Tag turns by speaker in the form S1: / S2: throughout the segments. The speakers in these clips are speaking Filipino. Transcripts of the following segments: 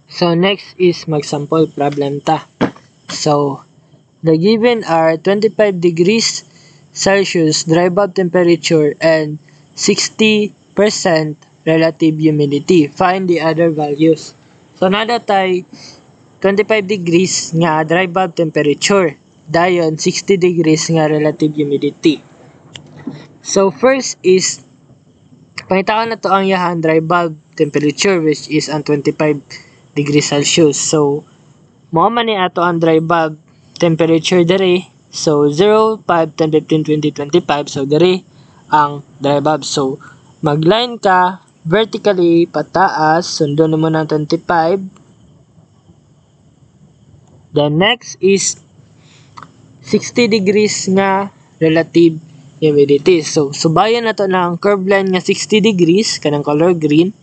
S1: So next is mag-sample problem ta. So the given are 25 degrees Celsius dry bulb temperature and 60% relative humidity. Find the other values. So nada tay 25 degrees nga dry bulb temperature. Dayon 60 degrees nga relative humidity. So first is pangitaan na to ang yahan dry bulb temperature which is ang 25 degrees Celsius. So mao man ni ato ang dry bulb temperature dere. So 0, 5, 10, 15, 20, 25. So dere ang dry bulb. So mag-line ka vertically pataas, sundon mo ng 25. Then next is 60 degrees nga relative humidity. So subayan na to ng curve line nga 60 degrees kanang color green.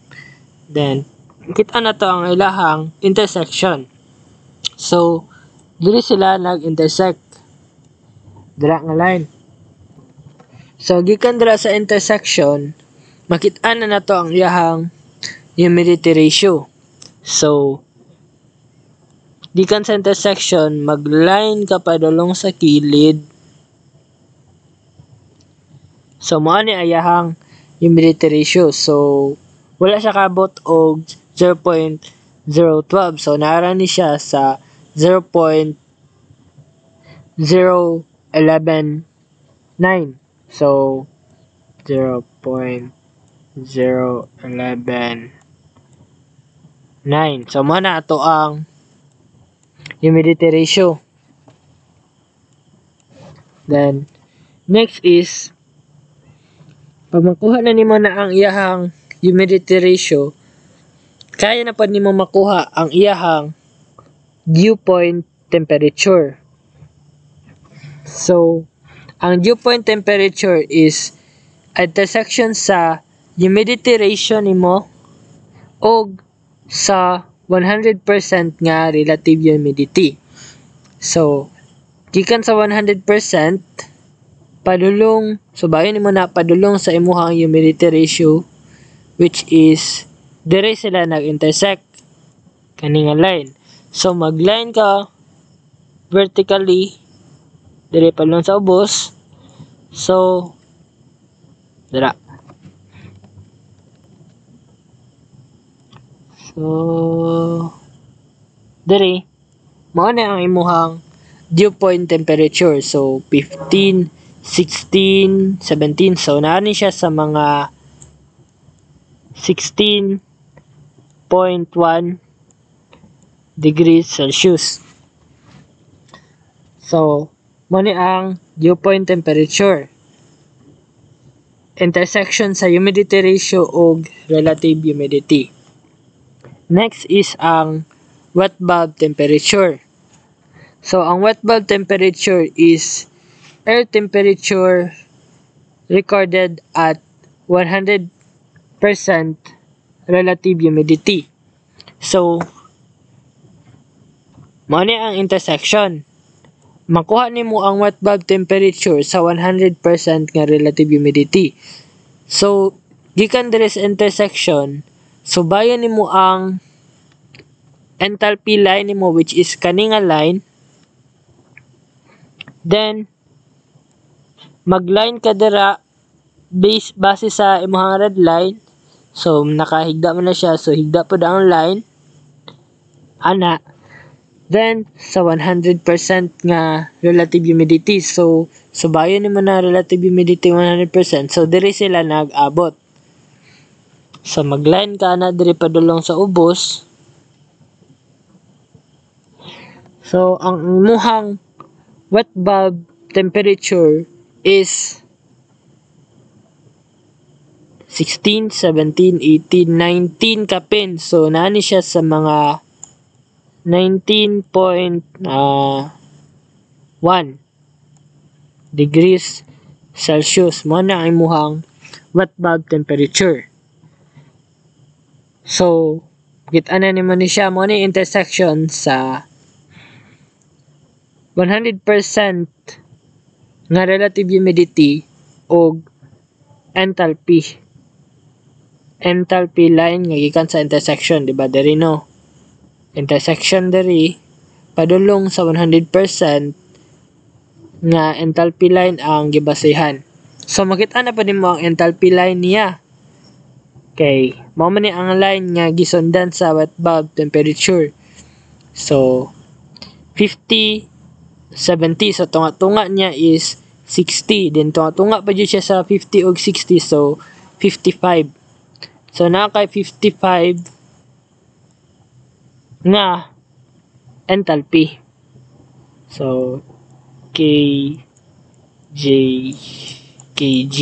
S1: Then kita na to ang ilahang intersection. So dili sila nag-intersect dira nga line. So gikan dira sa intersection, makit-an na nato ang iyahang humidity ratio. So gikan sa intersection, mag-line ka padulong sa kilid. So mao ni iyahang humidity ratio. So wala siya kabot og 0.012. So naara ni siya sa 0.0119. So 0.0119. So mao na ato ang humidity ratio. Then next is pag makuha na nimo na ang iyahang humidity ratio, kaya na pa nimo makuha ang iyahang dew point temperature. So ang dew point temperature is intersection sa humidity ratio nimo og sa 100% nga relative humidity. So gikan sa 100%, padulong, so bayon nimo na padulong sa imuhang humidity ratio which is dire sila nag-intersect kani nga line. So mag-line ka vertically dire padulong sa ubos. So dira. So dire mao na ang imuhang dew point temperature. So 15, 16, 17. So naani siya sa mga 16.1 degrees Celsius. So mao ni ang dew point temperature. Intersection sa humidity ratio ug relative humidity. Next is ang wet bulb temperature. So ang wet bulb temperature is air temperature recorded at 100% relative humidity. So mao ni ang intersection. Makuha nimo ang wet bulb temperature sa 100% nga relative humidity. So gikan diri sa intersection, subayan nimo ang enthalpy line nimo which is kani nga line. Then mag-line ka dira base sa imong red line. So nakahigda man na siya, so higda pod ang line ana. Then sa 100% nga relative humidity, so subayan nimo na relative humidity 100%. So diri sila nag-abot. So mag-line ka na diri padulong sa ubos. So ang imuhang wet bulb temperature is 16, 17, 18, 19 kapin. So naani siya sa mga 19.1 degrees Celsius. Mo na ang imuhang wet bulb temperature. So kita na nimo ni siya mo ni intersection sa 100% nga relative humidity og enthalpy line nga gikan sa intersection, di ba diri no? intersection diri padulong sa 100% nga enthalpy line ang gibasehan. So makita na pa nimo ang enthalpy line niya. Okay, mao man ni ang line nga gisundan sa wet bulb temperature. So 50, 70, so tunga-tunga niya is 60, then tunga-tunga pa jud siya sa 50 ug 60, so 55. So na kay 55 nga enthalpy. So KJ kg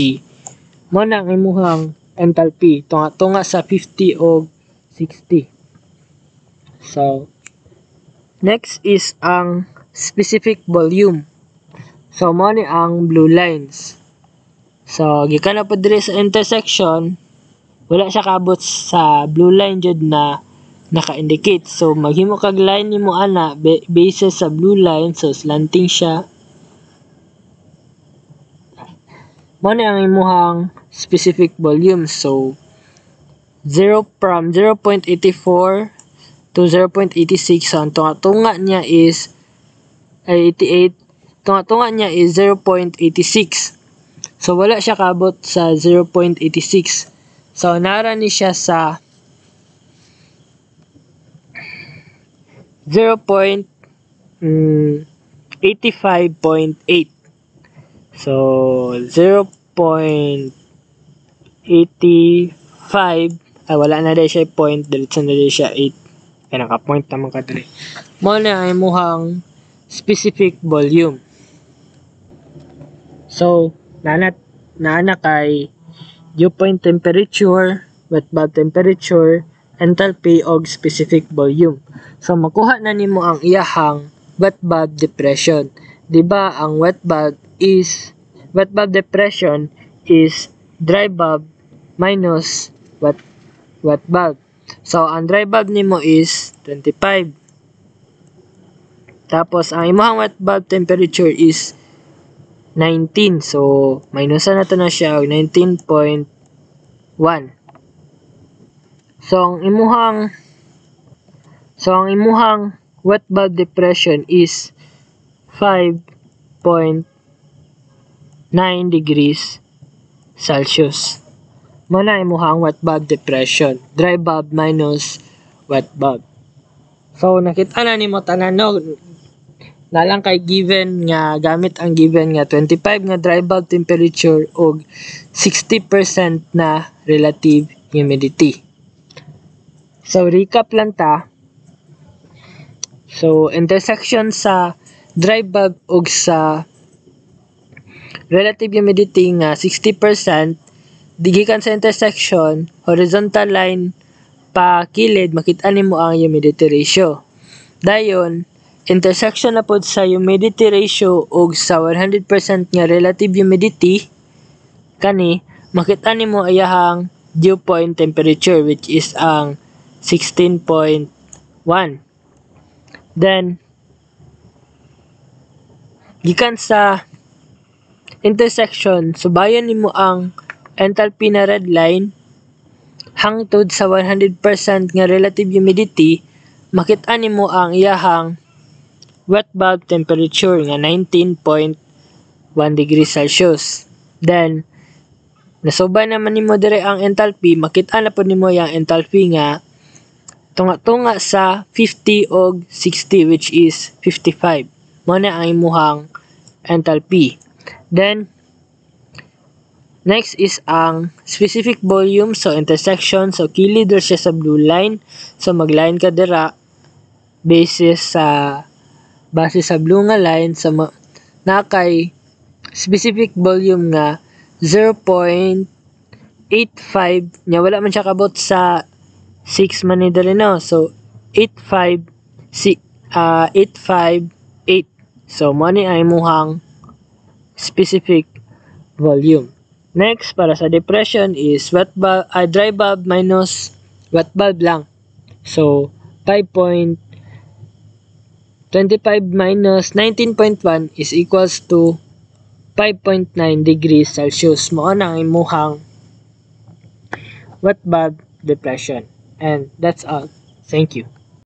S1: mo na ang imuhang enthalpy tunga-tunga sa 50 o 60. So next is ang specific volume. So mo ni ang blue lines. So gikan na po diri sa intersection, wala siya kaabot sa blue line jud na naka-indicate. So maghimo kag line nimo ana basis sa blue line, so slanting siya. Mo ni ang imuhang specific volume. So 0 from 0.84 to 0.86, so ang tunga-tunga niya is 88, tunga-tunga niya is 0.86. So wala siya kaabot sa 0.86. So nara ni siya sa 0.85.8. So 0.85, ay wala na dahil siya point, diretso na dahil siya 8. Kaya naka-point naman ka dali. Mo na ay muhang specific volume. So naana kay dew point temperature, wet bulb temperature, enthalpy og specific volume. So makuha na nimo ang iyahang wet bulb depression. Diba ang wet bulb depression is dry bulb minus wet bulb. So ang dry bulb nimo is 25. Tapos ang imong wet bulb temperature is 19. So minusan na to na siya og 19.1. So ang imuhang wet bulb depression is 5.9 degrees Celsius. Mo na imuhang wet bulb depression, dry bulb minus wet bulb. So nakita na nimo tanan no, nalang kay given nga gamit ang given nga 25 nga dry bulb temperature og 60% na relative humidity. So recap lang ta. So intersection sa dry bulb og sa relative humidity nga 60%, digikan sa intersection, horizontal line pa kilid, makita nimo ang humidity ratio. Dayon intersection na pod sa humidity ratio og sa 100% nga relative humidity, kani makita nimo ayahang dew point temperature, which is ang 16.1. Then gikan sa intersection, subayan nimo ang enthalpy na red line hangtod sa 100% nga relative humidity, makita nimo ang iyahang wet bulb temperature nga 19.1 degrees Celsius. Then nasuban naman nimo dire ang enthalpy, makita na po nimo yang enthalpy nga tunga-tunga sa 50 og 60, which is 55. Mo na ang imuhang enthalpy. Then next is ang specific volume. So intersection, so kilid siya sa blue line, so magline ka dira base sa blue nga line, sa nakay specific volume nga 0.85 nya, wala man siya kabot sa 6 man ni dali no. So 858. So mo ni ay muhang specific volume. Next, para sa depression is dry bulb minus wet bulb lang. So 5.25 minus 19.1 is equals to 5.9 degrees Celsius. Mo na ang imuhang wet bulb depression. And that's all. Thank you.